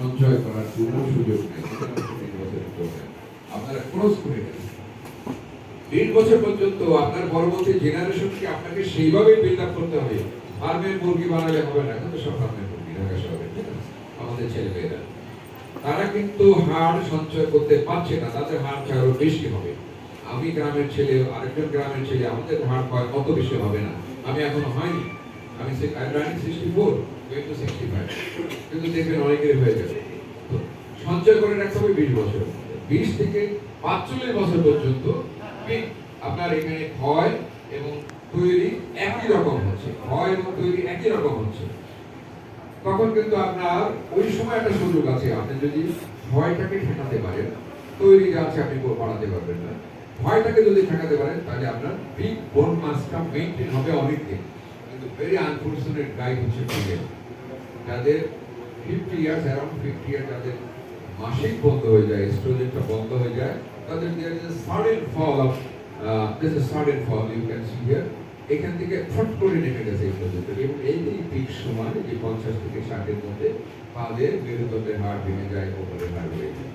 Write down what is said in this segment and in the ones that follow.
সঞ্চয় করার কোনো সুযোগ নেই। আপনারা ক্রস করে গেছেন 30 বছর পর্যন্ত আপনার পরবর্তী জেনারেশনকে আপনাকে সেইভাবে বিল্ড আপ করতে হবে। ফার্মের মুরগি বানালে হবে না, কিন্তু সব ফার্মের মুরগি ঢাকা শহরে আমাদের ছেলেমেয়েরা তারা কিন্তু হার সঞ্চয় করতে পারছে না, তাদের হার আরো বেশি হবে। আমি গ্রামের ছেলে, আরেকজন গ্রামের ছেলে, আমাদের হার অত বেশি হবে না। আমি এখনো হয়নি, আমি 64 going to 65, কিন্তু দেখবেন অনেকেরই হয়ে যাবে। সঞ্চয় করে রাখতে হবে 20 বছর, 20 থেকে 45 বছর পর্যন্ত আপনার এখানে ক্ষয় এবং তৈরি একই রকম হচ্ছে, ক্ষয় এবং তৈরি একই রকম হচ্ছে। তখন কিন্তু আপনার ওই সময় একটা সুযোগ আছে, আপনি যদি ভয়টাকে ঠেকাতে পারেন, তৈরি যা আছে আপনি বাড়াতে পারবেন না, ভয়টাকে যদি ঠেকাতে পারেন তাহলে আপনার পিক বোন মাসটা মেইনটেইন হবে অনেক দিন। কিন্তু ভেরি আনফরচুনেট গাইড হচ্ছে যাদের 50 ইয়ার্স, অ্যারাউন্ড 50 ইয়ার, যাদের মাসিক বন্ধ হয়ে যায়, স্টোরেজটা বন্ধ হয়ে যায়, তাদের there is a sudden fall of there's a sudden fall you can see here, এখান থেকে ফট করে নেমে গেছে এই পর্যন্ত। এবং এই যে পিক সময় যে 50 থেকে 60 এর মধ্যে তাদের মেরুদণ্ডের হাড় ভেঙে যায়, কোমরের হাড় ভেঙে যায়,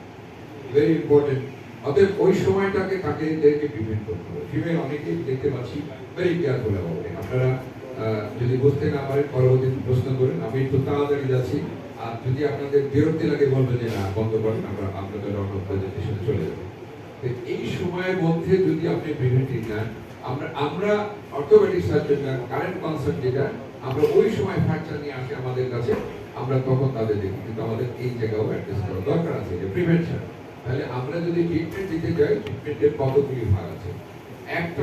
ভেরি ইম্পর্টেন্ট। অতএব ওই সময়টাকে তাদেরকে প্রিভেন্ট করতে হবে। ফিমেল অনেকেই দেখতে পাচ্ছি ভেরি কেয়ারফুল অ্যাবাউট ইট। আপনারা যদি বুঝতে না পারেন পরবর্তী প্রশ্ন করেন, আমি একটু তাড়াতাড়ি যাচ্ছি। আর যদি আপনাদের বিরক্তি লাগে বলবেন যে না বন্ধ করেন, আমরা আপনাদের অন্য প্রেজেন্টেশনে চলে যাবো। এই সময়ের মধ্যে যদি আপনি প্রিভেন্টিভ নেন, আমরা অর্থোপেডিক সার্জন কারেন্ট কনসার্ন যেটা, আমরা ওই সময় ফ্র্যাকচার নিয়ে আসে আমাদের কাছে, আমরা তখন তাদের দেখি। কিন্তু আমাদের এই জায়গাও অ্যাড্রেস করা দরকার আছে, যে প্রিভেনশন। তাহলে আমরা যদি ট্রিটমেন্ট দিতে যাই, ট্রিটমেন্টের কতগুলি ভাগ আছে। একটা